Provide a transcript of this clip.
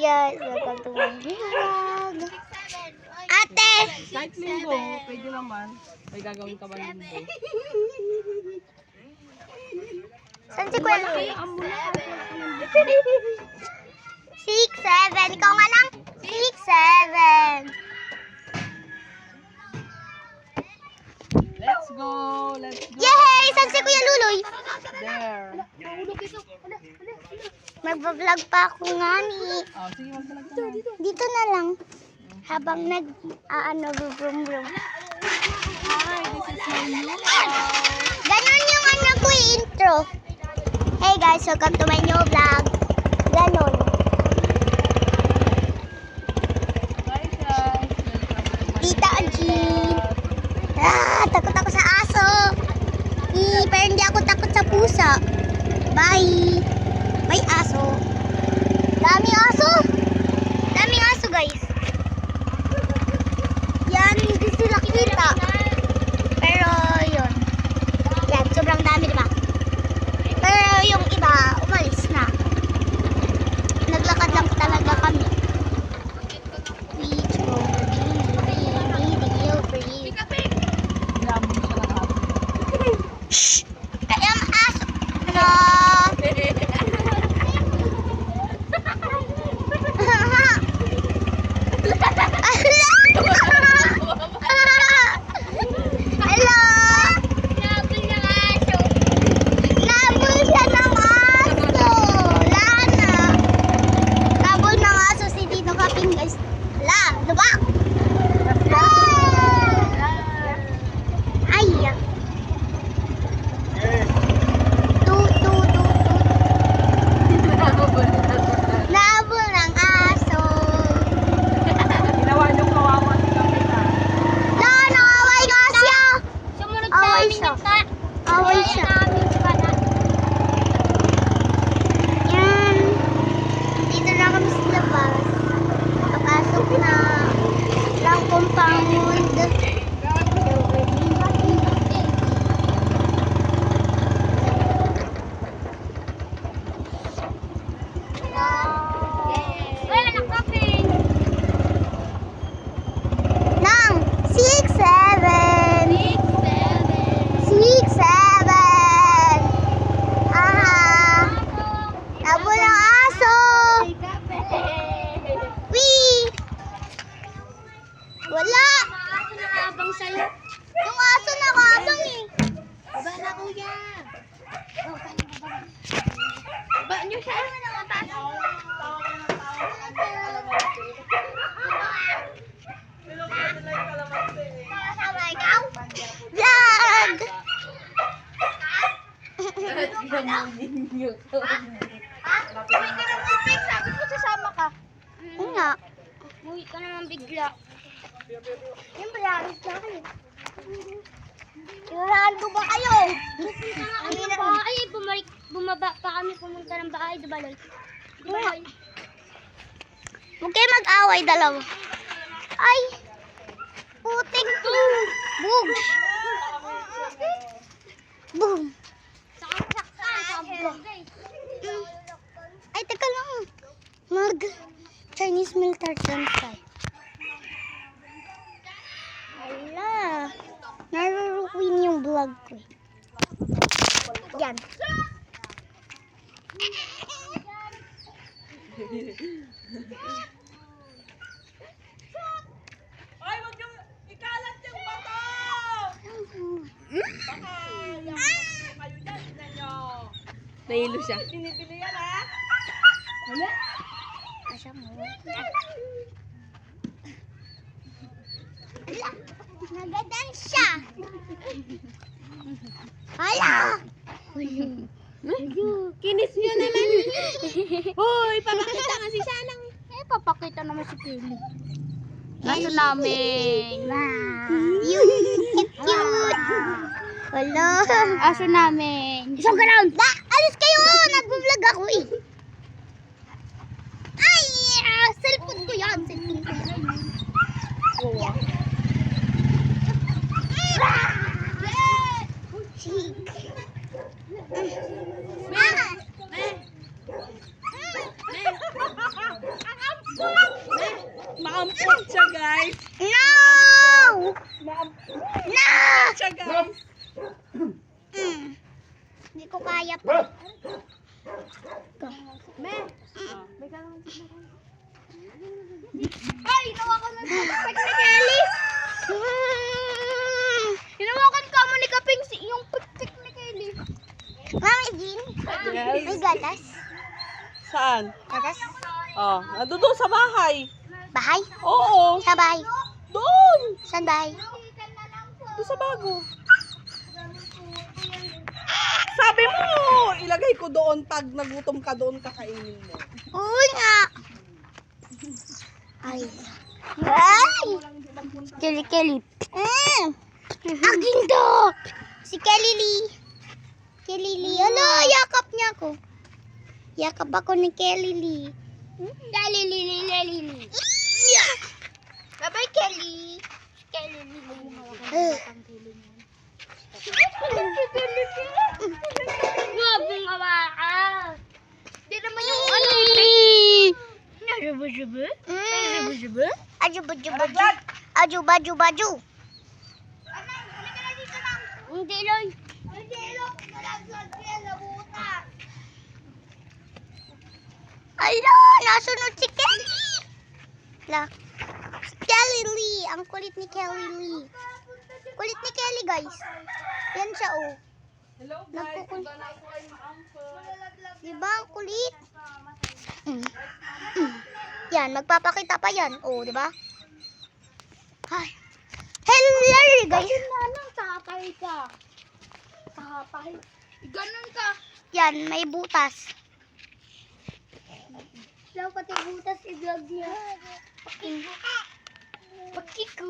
guys, welcome to my vlog. Ate! Kahit linggo, pwede naman. May gagawin ka ba linggo? Saan si Kuya Louie? 6, 7. Ikaw nga lang? 6, 7. Let's go! Let's go! Yay! Saan si Kuya Luloy? There! Magbablog pa ako nga ni. Oh, sige, magbalag ka na. Dito na lang. Habang brum brum. Hi, this is my new house. Ganon yung ko intro. Hey guys, welcome to my new vlog. Ganon. Hi guys! Tita Jean. Takot ako sa aso. Pero hindi ako takot sa pusa. Bye. May aso. Dami aso. Daming aso guys. Yan, hindi sila kita. Pero yun. Yan, sobrang dami diba? Pero yung iba, umalis na. Naglakad lang talaga kami. Beach go, video free. Hinamon siya ng aso. Shh! Kaya ang aso. No. Hello! Nabul ng aso. Nabul siya ng aso. Lana. Nabul ng aso si Dino Kaping guys. La, lubak. Ay, nabul ng aso. Ginawa niyong kawawa si Kapita. La, nawaway nga siya. Sumunod Away siya. Away siya. Yan. Dito na kami sa labas. Papasok na lang compound. Wala na kape. Nang 6, 7. 6, 7. Aha. Nabul ng aso. Wee. Wala. Maaso na habang sa'yo. Yung aso nakabang eh. Baba na kuya. Baba niyo siya. Kasama ikaw? Vlog! Sabi ko sasama ka. Oo nga. Uy ka naman bigla. Yung vlog sa akin. Tirahan ko ba kayo? Pupunta nga kami ng bahay. Bumaba pa kami pumunta ng bahay. Diba Loy? Diba Loy? Huwag kayo mag-away dalawa. Ay! Puting to! Boom! Boom! Ay, teka lang. Chinese military tayo. Ala! Naruruin yung vlog ko. Yan. Ay, wag yung ikalat yung bato! Baka kayo dyan, tignan nyo. Nahilo siya. Binibili yan ha? Wala? Asya mo. Ala! Nagadan siya! Ala! Kinis niyo naman. Hoy, papakita nga si Sanang. Papakita naman si Kelly. Aso namin. Wow! Cute! Wala! Aso namin. Isang ground! Alis kayo! Nag-vlog ako eh! Ay! Cellphone ko yan! Cellphone ko yan! Chick! Mama! Maampot siya, guys. No! Maampot No! siya, guys. Hindi ko kaya pa. Ay, hinawakan na toothpick ni Kelly. Hinawakan ka mo ni Kaping yung toothpick ni Kelly. Mami Jean, Yes. may gatas. Saan? Gatas? Oh, nandun sa bahay. Bahay? Oo. Sa bahay? Doon. Saan bahay? Doon sa bago. Sabi mo, ilagay ko doon pag nagutom ka doon kakainin mo. Uy nga! Ay. Ay! Kelly. Aking to! Si Kelly Lee. Kelly Lee. Ala, yakap niya ako. Yakap ako ni Kelly Lee. Kelly. Yeah. Bye-bye, Kelly. Kelly. Huwag mong hawakan. Di naman yung ano. Aju-baju-baju. Hindi lang. Ala, nasunod si Kelly. La. Si Kelly Lee. Ang kulit ni Kelly Lee. Kulit ni Kelly, guys. Yan siya, oh. Hello guys, Nagkukul- iba na ako ay maampot. Diba ang kulit? Yan, magpapakita pa yan. Oh, diba? Ay. Hello, guys. Nanang tatay ka. Tatay. Ganun ka. Yan, may butas. Daw pati butas i-vlog niya. Pakiko.